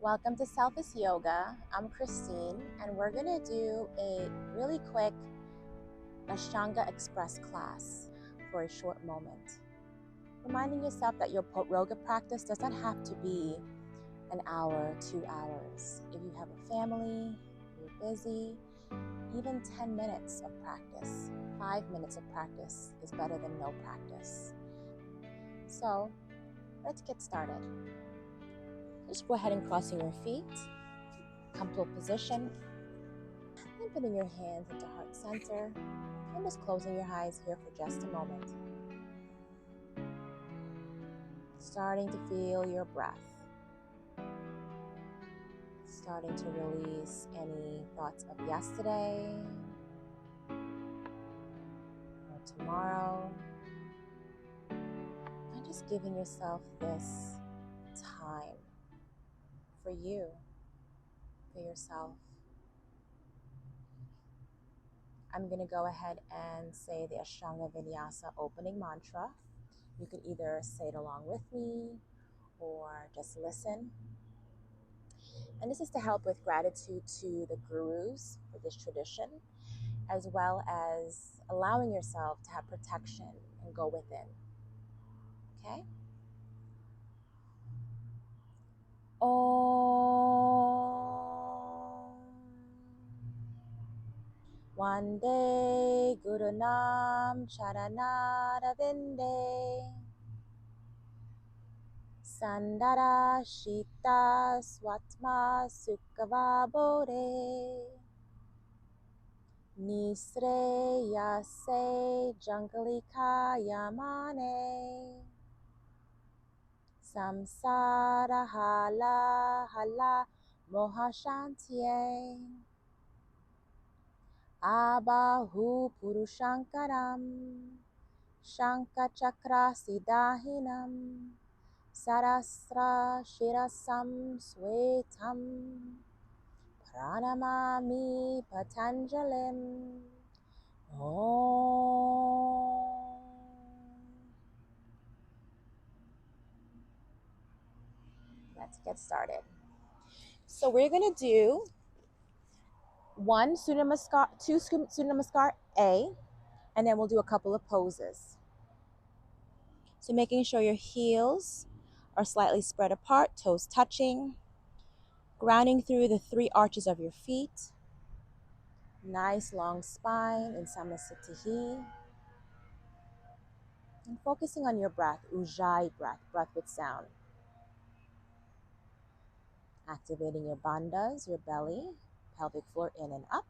Welcome to Selfless Yoga. I'm Christine, and we're going to do a really quick Ashtanga Express class for a short moment. Reminding yourself that your yoga practice doesn't have to be an hour, 2 hours. If you have a family, you're busy, even 10 minutes of practice, 5 minutes of practice is better than no practice. So, let's get started. Just go ahead and crossing your feet, comfortable position, and putting your hands into heart center, and just closing your eyes here for just a moment. Starting to feel your breath. Starting to release any thoughts of yesterday or tomorrow. And just giving yourself this time for you, for yourself. I'm going to go ahead and say the Ashtanga Vinyasa opening mantra. You can either say it along with me or just listen. And this is to help with gratitude to the gurus for this tradition, as well as allowing yourself to have protection and go within. Okay? Om. Vande Gurunam Charanara Vinde Sandara Shita Swatma Sukhava Bodhe Nisre Yase Jangalika Yamane Samsara Hala Hala Mohashantiye Abahu Purushankaram Shankachakra Siddhahinam Sarasra Shirasam Svetam Pranamami Patanjalim Om. Let's get started. So we're going to do one Surya Namaskar, two Surya Namaskar A, and then we'll do a couple of poses. So making sure your heels are slightly spread apart, toes touching, grounding through the 3 arches of your feet. Nice long spine in Samasthiti. And focusing on your breath, Ujjayi breath, breath with sound. Activating your bandhas, your belly, pelvic floor in and up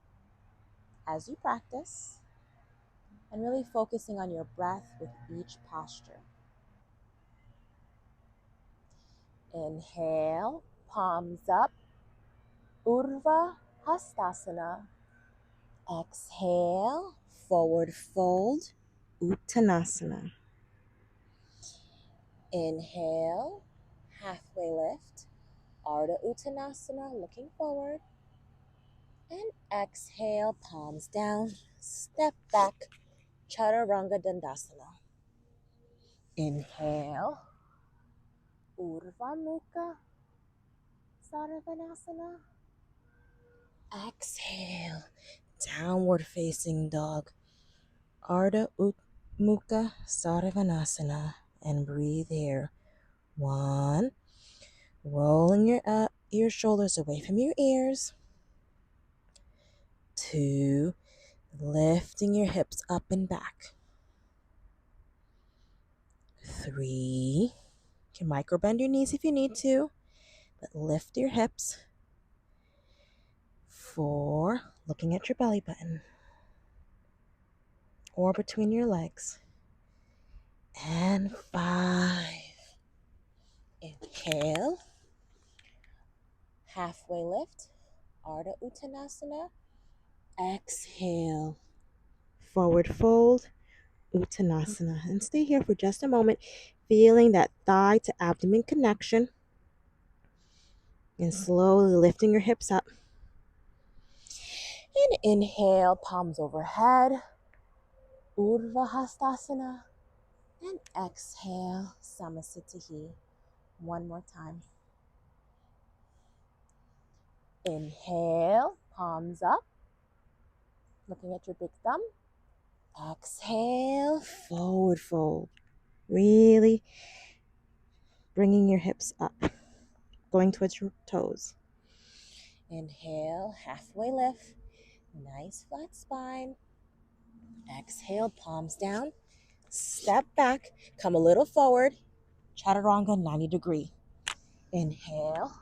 as you practice. And really focusing on your breath with each posture. Inhale, palms up, Urdhva Hastasana. Exhale, forward fold, Uttanasana. Inhale, halfway lift, Ardha Uttanasana, looking forward. And exhale, palms down, step back, Chaturanga Dandasana. Inhale, Urdhva Mukha Sarvanasana. Exhale, downward facing dog, Ardha Mukha Sarvanasana. And breathe here. 1, rolling your shoulders away from your ears. 2, lifting your hips up and back. 3, you can micro bend your knees if you need to, but lift your hips. 4, looking at your belly button or between your legs. And 5, inhale, halfway lift, Ardha Uttanasana. Exhale, forward fold, Uttanasana. And stay here for just a moment, feeling that thigh to abdomen connection. And slowly lifting your hips up. And inhale, palms overhead, Urdhva Hastasana. And exhale, Samasthiti. One more time. Inhale, palms up, looking at your big thumb. Exhale, forward fold. Really bringing your hips up, going towards your toes. Inhale, halfway lift. Nice flat spine. Exhale, palms down. Step back, come a little forward. Chaturanga 90 degree. Inhale,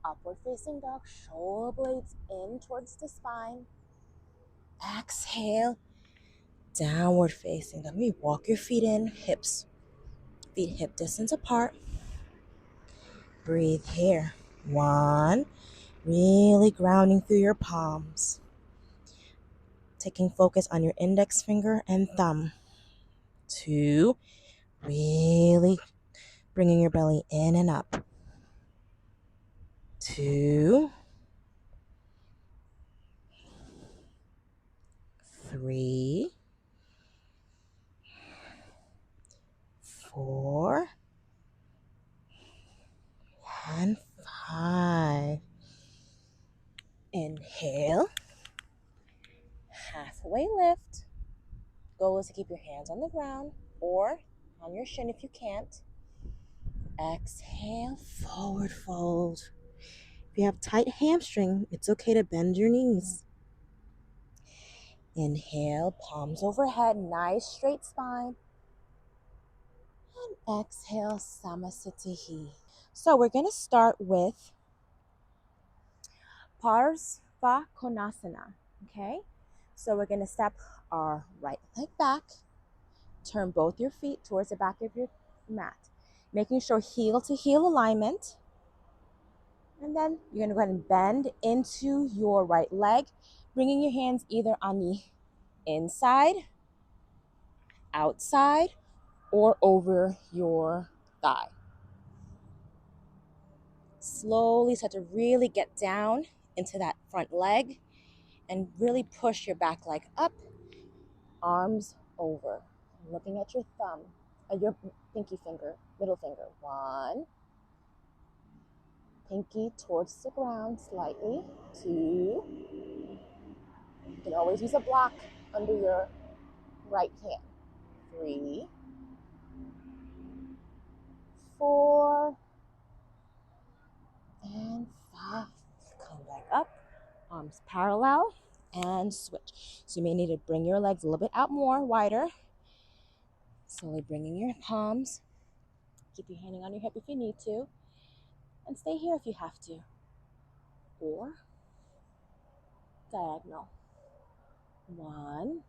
upward facing dog, shoulder blades in towards the spine. Exhale, downward facing dog. Maybe walk your feet in, feet hip distance apart. Breathe here. 1, really grounding through your palms. Taking focus on your index finger and thumb. 2, really bringing your belly in and up. 2, 3, 4, and 5. Inhale, halfway lift. Goal is to keep your hands on the ground or on your shin if you can't. Exhale, forward fold. If you have tight hamstring, it's okay to bend your knees. Inhale, palms overhead, nice straight spine. And exhale, Samasthiti. So we're going to start with Parsva Konasana, okay? So we're going to step our right leg back, turn both your feet towards the back of your mat, making sure heel to heel alignment. And then you're going to go ahead and bend into your right leg, bringing your hands either on the inside, outside, or over your thigh. Slowly start to really get down into that front leg and really push your back leg up, arms over. Looking at your thumb, your pinky finger, middle finger. 1, pinky towards the ground slightly. 2, you can always use a block under your right hand. 3, 4, and 5. Come back up, arms parallel, and switch. So you may need to bring your legs a little bit out more, wider. Slowly bringing your palms. Keep your hand on your hip if you need to. And stay here if you have to. Or diagonal. 1,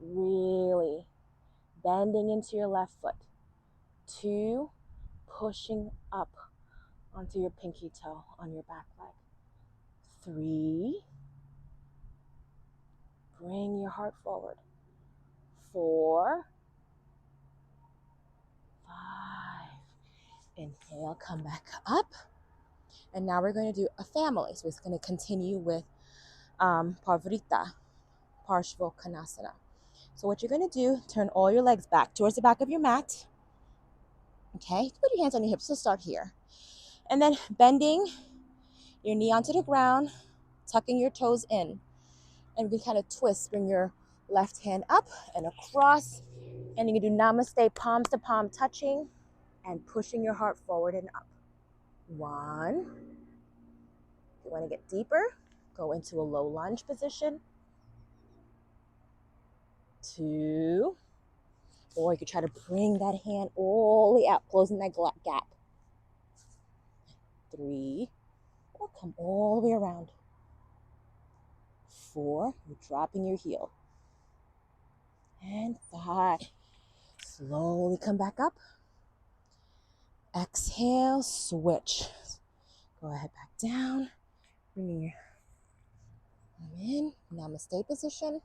really bending into your left foot. 2, pushing up onto your pinky toe on your back leg. 3, bring your heart forward. 4, 5. Inhale, come back up. And now we're going to do a family. So it's going to continue with Parvrita, Parshvottanasana. So what you're going to do, turn all your legs back towards the back of your mat. Okay, put your hands on your hips to start here. And then bending your knee onto the ground, tucking your toes in. And you can kind of twist, bring your left hand up and across. And you can do namaste, palms to palm touching and pushing your heart forward and up. 1. If you want to get deeper, go into a low lunge position. 2. Or you could try to bring that hand all the way out, closing that gap. 3. Or come all the way around. 4. You're dropping your heel. And 5. Slowly come back up. Exhale, switch. Go ahead back down. Bringing your arm in. Namaste position.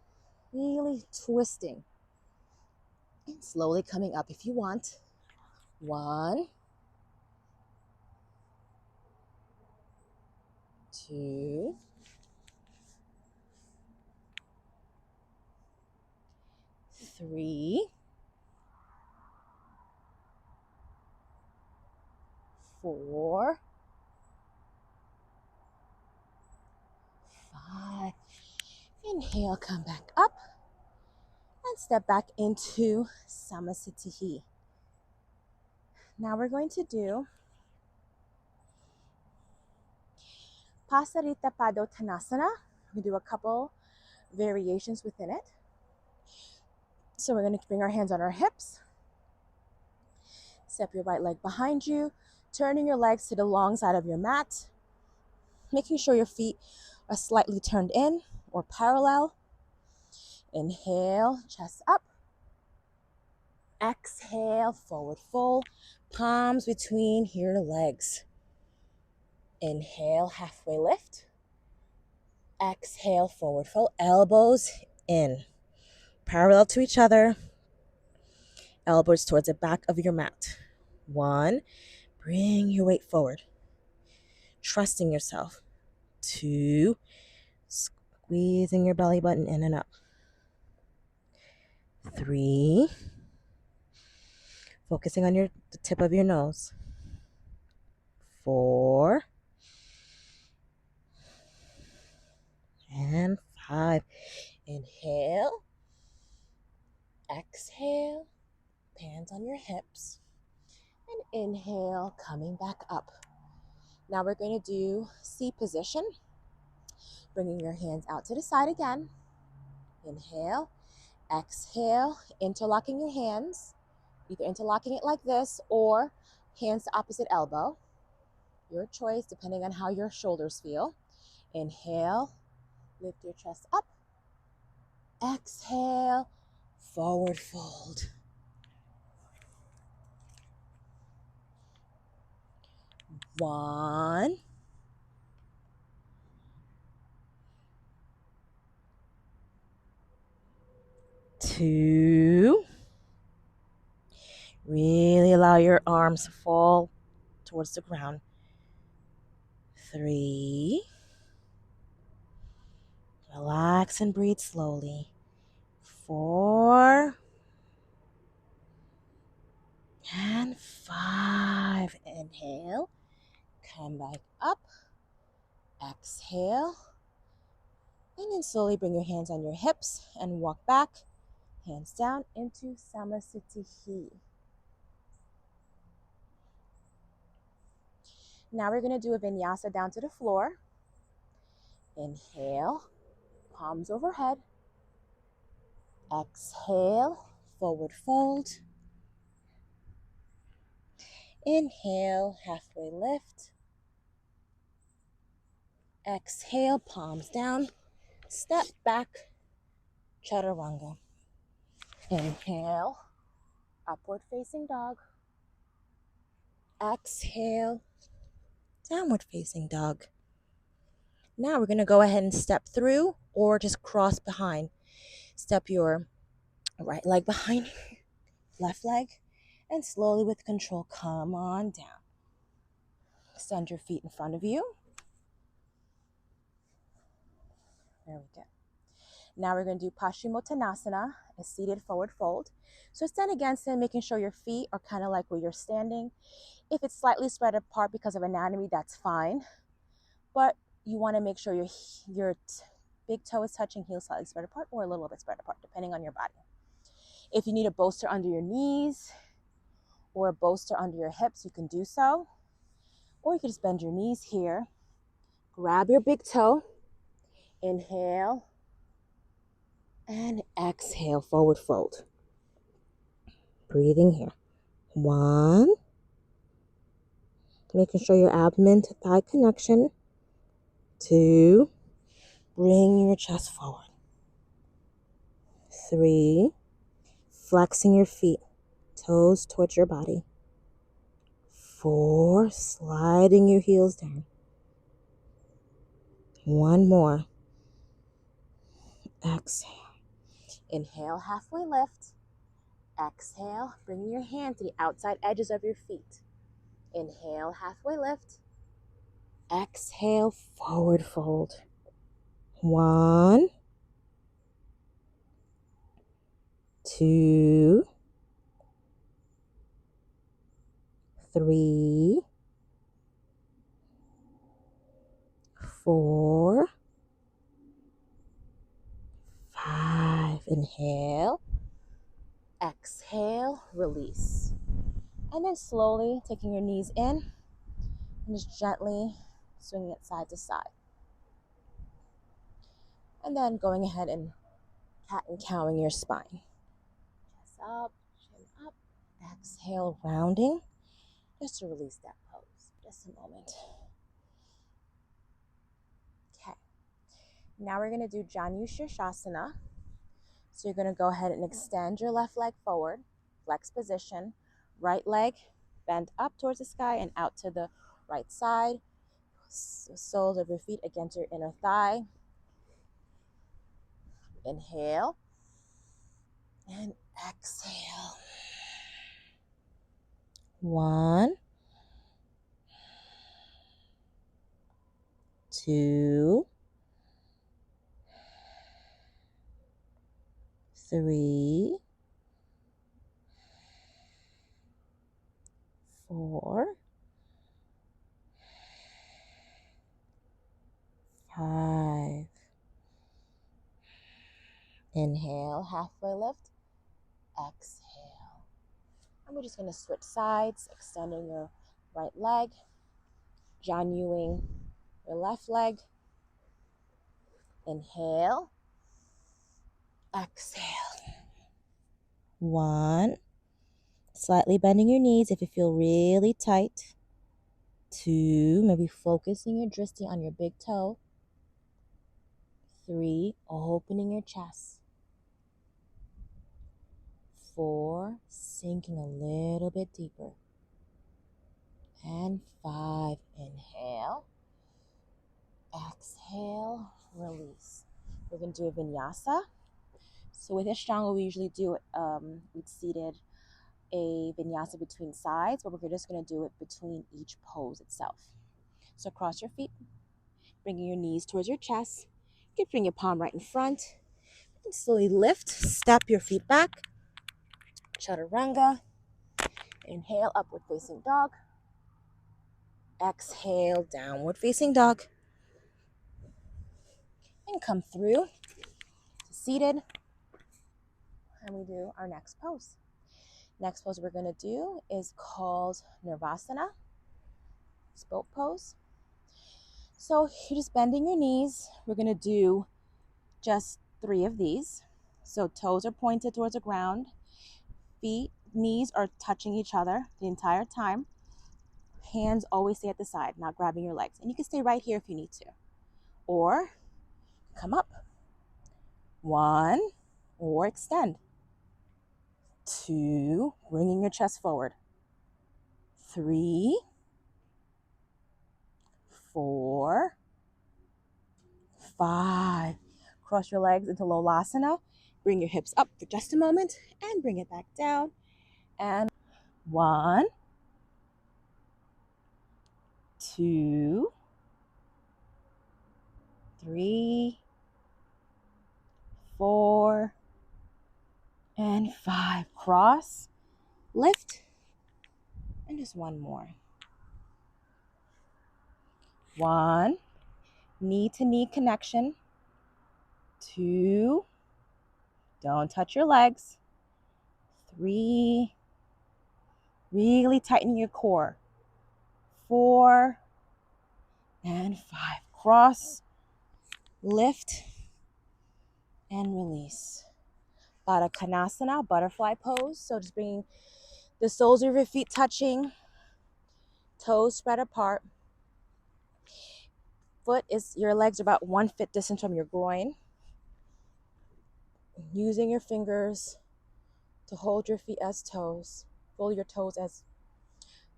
Really twisting. And slowly coming up if you want. 1, 2, 3, 4, Inhale, come back up and step back into Samasthiti. Now we're going to do Pasarita Padottanasana. We do a couple variations within it. So we're going to bring our hands on our hips. Step your right leg behind you, turning your legs to the long side of your mat, making sure your feet are slightly turned in or parallel. Inhale, chest up. Exhale, forward fold, palms between your legs. Inhale, halfway lift. Exhale, forward fold, elbows in, parallel to each other, elbows towards the back of your mat. 1, bring your weight forward, trusting yourself. 2, squeezing your belly button in and up. 3, focusing on the tip of your nose. 4, and 5. Inhale, exhale, hands on your hips, and inhale, coming back up. Now we're going to do C position, bringing your hands out to the side again. Inhale, exhale, interlocking your hands, either interlocking it like this or hands to opposite elbow. Your choice, depending on how your shoulders feel. Inhale, lift your chest up. Exhale, forward fold. 1, 2. Really allow your arms to fall towards the ground. 3. Relax and breathe slowly. 4. And 5. Inhale. Come back up. Exhale. And then slowly bring your hands on your hips and walk back. Hands down into Samasthiti. Now we're going to do a Vinyasa down to the floor. Inhale, palms overhead. Exhale, forward fold. Inhale, halfway lift. Exhale, palms down. Step back, chaturanga. Inhale, upward facing dog. Exhale, downward facing dog. Now we're going to go ahead and step through or just cross behind. Step your right leg behind left leg and slowly with control come on down. Extend your feet in front of you. There we go. Now we're going to do Paschimottanasana, a seated forward fold. So stand against it, making sure your feet are kind of like where you're standing. If it's slightly spread apart because of anatomy, that's fine. But you want to make sure your big toe is touching, heel slightly spread apart or a little bit spread apart, depending on your body. If you need a bolster under your knees or a bolster under your hips, you can do so. Or you can just bend your knees here. Grab your big toe. Inhale. And exhale, forward fold. Breathing here. 1. Making sure your abdomen to thigh connection. 2. Bring your chest forward. 3. Flexing your feet, toes towards your body. 4. Sliding your heels down. 1 more. Exhale. Inhale, halfway lift. Exhale, bringing your hand to the outside edges of your feet. Inhale, halfway lift. Exhale, forward fold. 1, 2, 3, 4, Inhale, exhale, release. And then slowly taking your knees in and just gently swinging it side to side. And then going ahead and cat and cowing your spine. Chest up, chin up. Exhale, rounding. Just to release that pose. Just a moment. Okay. Now we're going to do Janu Shirshasana. So you're going to go ahead and extend your left leg forward, flex position, right leg bend up towards the sky and out to the right side. Soles of your feet against your inner thigh. Inhale and exhale. 1, 2, 3, 4, 5. Inhale, halfway lift. Exhale. And we're just going to switch sides, extending your right leg, Januing your left leg. Inhale, exhale. 1, slightly bending your knees if you feel really tight. 2, maybe focusing your drishti on your big toe. 3, opening your chest. 4, sinking a little bit deeper. And 5, inhale. Exhale, release. We're going to do a vinyasa. So with Ashtanga, we usually do it, we've seated a vinyasa between sides, but we're just going to do it between each pose itself. So cross your feet, bringing your knees towards your chest. You can bring your palm right in front. You can slowly lift, step your feet back. Chaturanga. Inhale, upward facing dog. Exhale, downward facing dog. And come through to seated. And we do our next pose. Next pose we're going to do is called Nirvasana. It's boat pose. So you're just bending your knees. We're going to do just 3 of these. So toes are pointed towards the ground. Feet, knees are touching each other the entire time. Hands always stay at the side, not grabbing your legs. And you can stay right here if you need to. Or come up. 1, or extend. 2, bringing your chest forward. 3, 4, 5. Cross your legs into Lolasana. Bring your hips up for just a moment and bring it back down. And 1, 2, 3, 4, and 5. Cross, lift, and just 1 more. 1, knee to knee connection. 2, don't touch your legs. 3, really tighten your core. 4, and 5. Cross, lift, and release. Baddha Konasana, butterfly pose. So just bringing the soles of your feet touching, toes spread apart. Your legs are about 1 foot distance from your groin. Using your fingers to hold your feet as toes. Hold your toes as.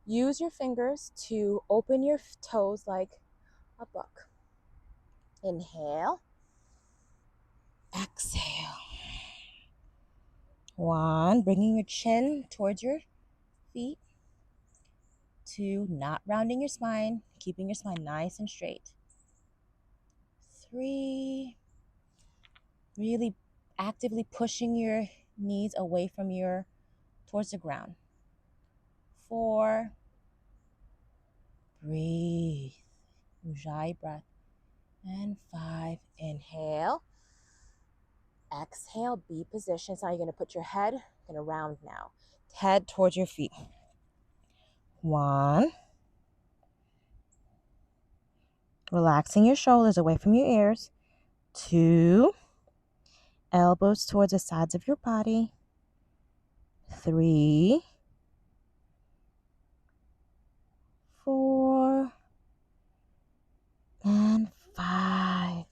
Use your fingers to open your toes like a book. Inhale. Exhale. 1, bringing your chin towards your feet. 2, not rounding your spine, keeping your spine nice and straight. 3, really actively pushing your knees away from towards the ground. 4, breathe, Ujjayi breath. And 5, inhale. Exhale, B position. So now you're going to put your head, going to round now. Head towards your feet. 1. Relaxing your shoulders away from your ears. 2. Elbows towards the sides of your body. 3. 4. And 5.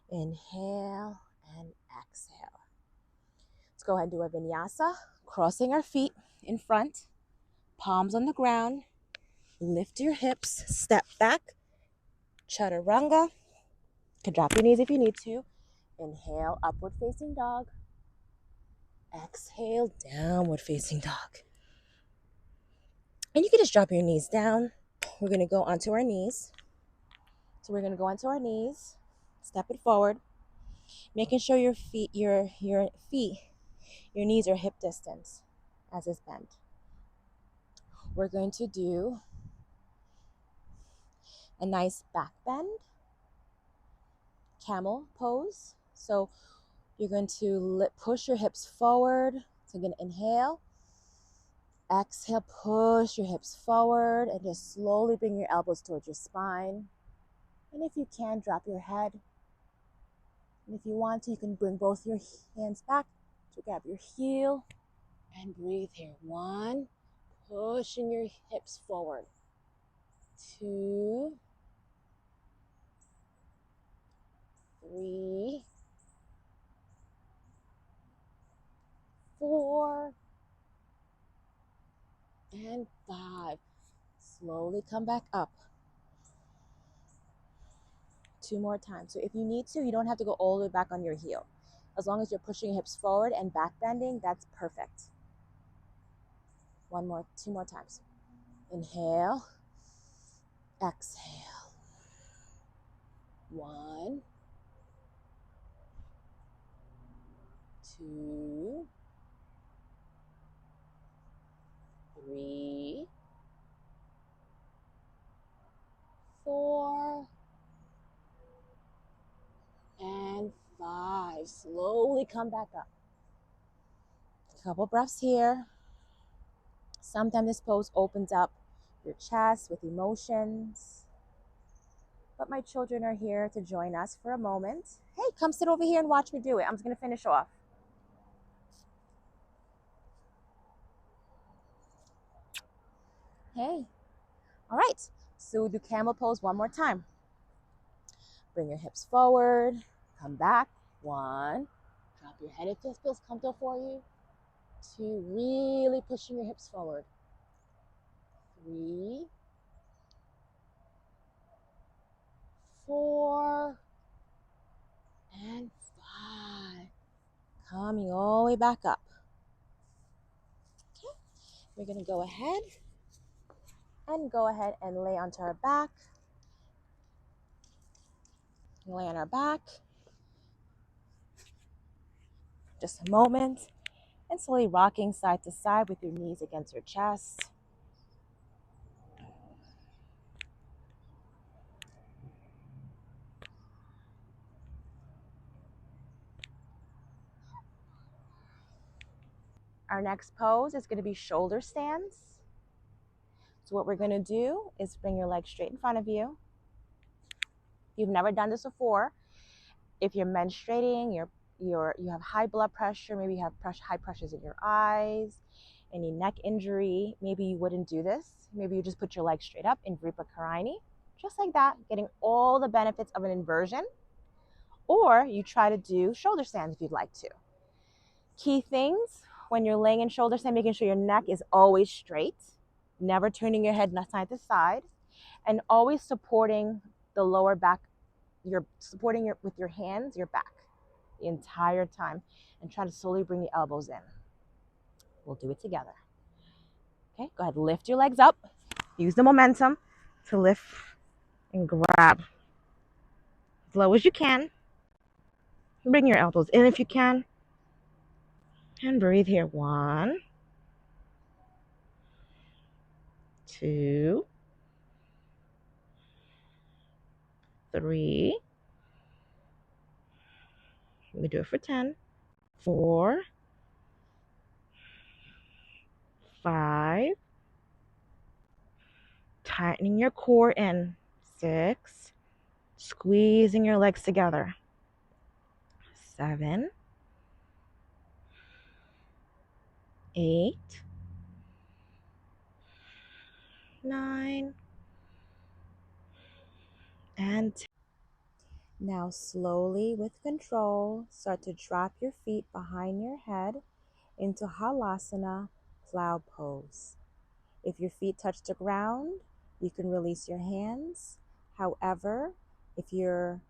Inhale and exhale. Let's go ahead and do a vinyasa. Crossing our feet in front. Palms on the ground. Lift your hips. Step back. Chaturanga. You can drop your knees if you need to. Inhale, upward facing dog. Exhale, downward facing dog. And you can just drop your knees down. We're going to go onto our knees. So we're going to go onto our knees. Step it forward. Making sure your knees are hip distance as is bent. We're going to do a nice back bend, camel pose. So you're going to push your hips forward. So you're going to inhale, exhale, push your hips forward, and just slowly bring your elbows towards your spine. And if you can, drop your head. And if you want to, you can bring both your hands back to grab your heel and breathe here. 1, pushing your hips forward. 2, 3, 4, and 5. Slowly come back up. 2 more times. So if you need to, you don't have to go all the way back on your heel. As long as you're pushing your hips forward and back bending, that's perfect. 2 more times. Inhale, exhale. 1, 2, 3, 4, and 5. Slowly come back up. A couple breaths here. Sometimes this pose opens up your chest with emotions. But my children are here to join us for a moment. Hey, come sit over here and watch me do it. I'm just going to finish off. Hey. All right. So do camel pose one more time. Bring your hips forward. Come back. 1. Drop your head if this feels comfortable for you. 2. Really pushing your hips forward. 3, 4, and 5. Coming all the way back up. Okay. We're going to go ahead and lay onto our back. Lay on our back. Just a moment. And slowly rocking side to side with your knees against your chest. Our next pose is going to be shoulder stands. So what we're going to do is bring your legs straight in front of you. If you've never done this before, if you're menstruating, you have high blood pressure, maybe you have high pressures in your eyes, any neck injury, maybe you wouldn't do this. Maybe you just put your legs straight up in Vripa Karani, just like that, getting all the benefits of an inversion. Or you try to do shoulder stands if you'd like to. Key things when you're laying in shoulder stand, making sure your neck is always straight, never turning your head side to side, and always supporting the lower back. You're supporting with your hands, your back the entire time, and try to slowly bring the elbows in. We'll do it together. Okay, go ahead, lift your legs up. Use the momentum to lift and grab as low as you can. Bring your elbows in if you can. And breathe here. 1, 2, 3. Let me do it for 10. 4, 5, tightening your core in, 6, squeezing your legs together, 7, 8, 9, and 10. Now slowly, with control, start to drop your feet behind your head into Halasana, cloud pose. If your feet touch the ground, you can release your hands. However, if your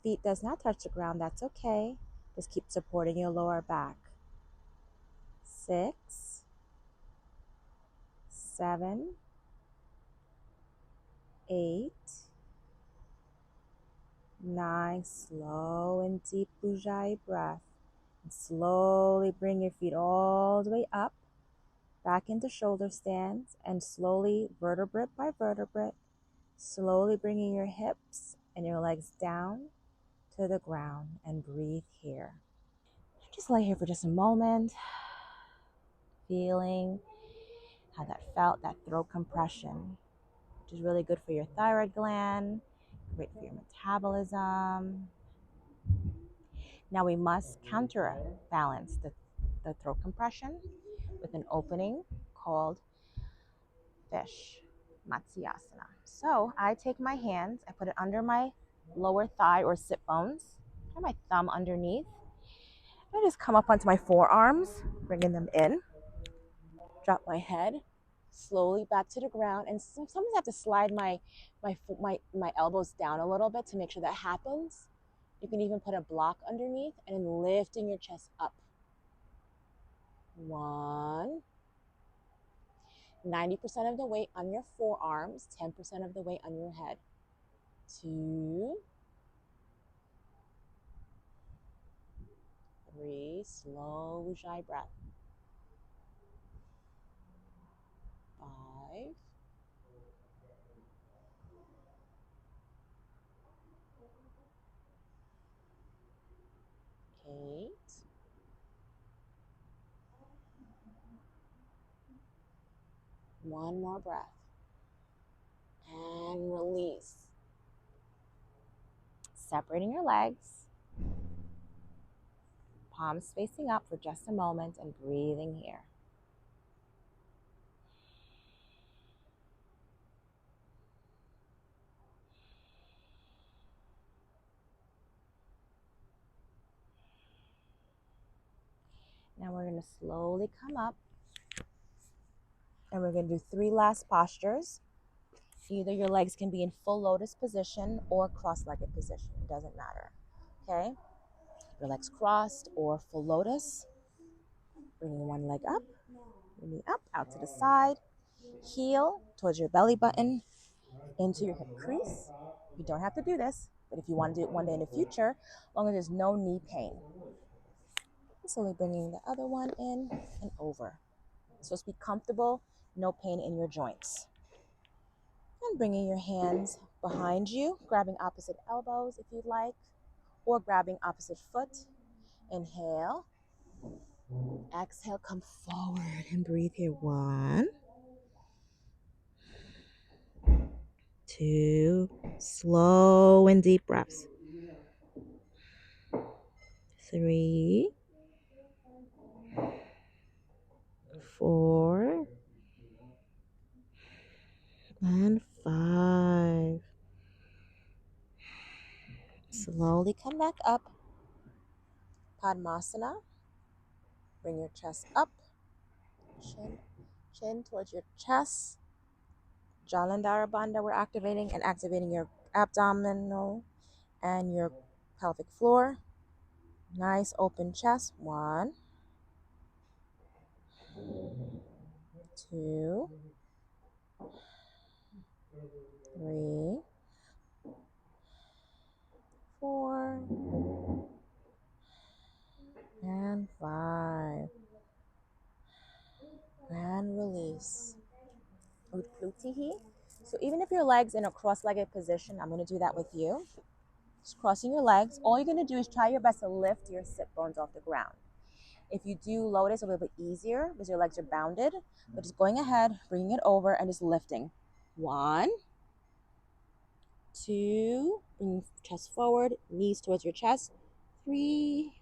feet does not touch the ground, that's okay. Just keep supporting your lower back. 6, 7, 8, 9. Slow and deep Ujjayi breath. And slowly bring your feet all the way up, back into shoulder stands, and slowly, vertebrae by vertebrae, slowly bringing your hips and your legs down to the ground, and breathe here. Just lay here for just a moment, feeling how that felt, that throat compression, which is really good for your thyroid gland, great for your metabolism. Now we must counterbalance the throat compression with an opening called fish, Matsyasana. So I take my hands, I put it under my lower thigh or sit bones, and my thumb underneath. I just come up onto my forearms, bringing them in, drop my head slowly back to the ground, and sometimes I have to slide my elbows down a little bit to make sure that happens. You can even put a block underneath and then lifting your chest up. 1, 90% of the weight on your forearms, 10% of the weight on your head. 2, 3, slow Ujjayi breath. 5, 8, 1 more breath, and release. Separating your legs, palms facing up for just a moment, and breathing here. Now we're going to slowly come up, and we're going to do 3 last postures. Either your legs can be in full lotus position or cross-legged position. It doesn't matter. Okay? Your legs crossed or full lotus. Bringing one leg up, your knee up, out to the side. Heel towards your belly button, into your hip crease. You don't have to do this, but if you want to do it one day in the future, as long as there's no knee pain. Slowly bringing the other one in and over. It's supposed to be comfortable, no pain in your joints. And bringing your hands behind you, grabbing opposite elbows if you'd like, or grabbing opposite foot. Inhale. Exhale, come forward and breathe here. 1, 2, slow and deep breaths. 3, 4, and 5. Slowly come back up. Padmasana. Bring your chest up. Chin towards your chest. Jalandhara Bandha we're activating, and activating your abdominal and your pelvic floor. Nice open chest. 1, 2, 3, 4, and 5. And release. Utplutihi. So even if your legs in a cross-legged position, I'm going to do that with you. Just crossing your legs. All you're going to do is try your best to lift your sit bones off the ground. If you do lotus, it'll be a bit easier because your legs are bounded. But just going ahead, bringing it over and just lifting. 1, 2, bring chest forward, knees towards your chest. 3,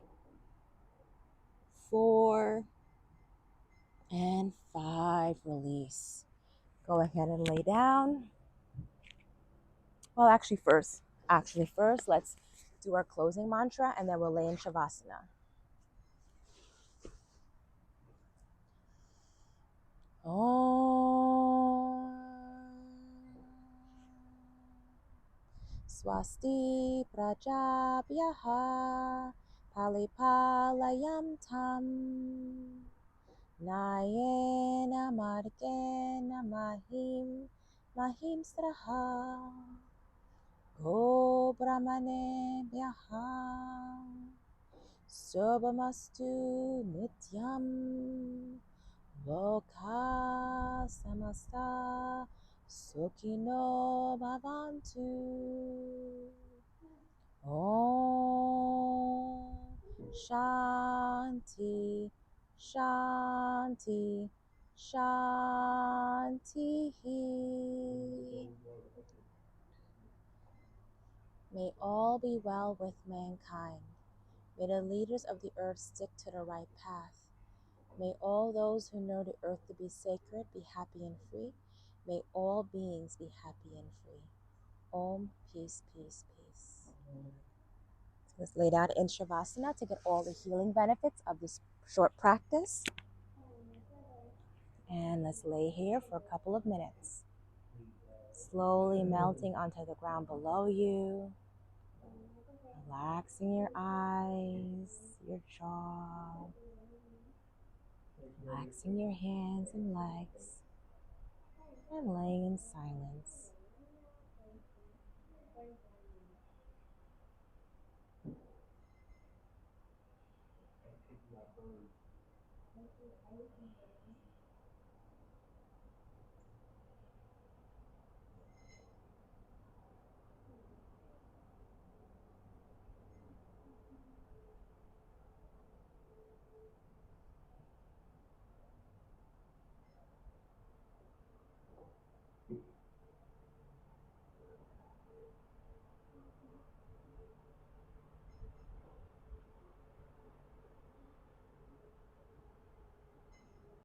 4, and 5. Release. Go ahead and lay down. Well, first, let's do our closing mantra and then we'll lay in Shavasana. Om Swasti Prajabhyaha Palipalayam Tam Nayena Margena Mahim Sraha Go Brahmane Byaha Sobhamastu Nityam Loka Samasta Sukhino Bhavantu Om Shanti Shanti Shanti. May all be well with mankind. May the leaders of the earth stick to the right path. May all those who know the earth to be sacred be happy and free. May all beings be happy and free. Om, peace, peace, peace. Let's lay down in Shavasana to get all the healing benefits of this short practice. And let's lay here for a couple of minutes. Slowly melting onto the ground below you. Relaxing your eyes, your jaw. Relaxing your hands and legs. And laying in silence.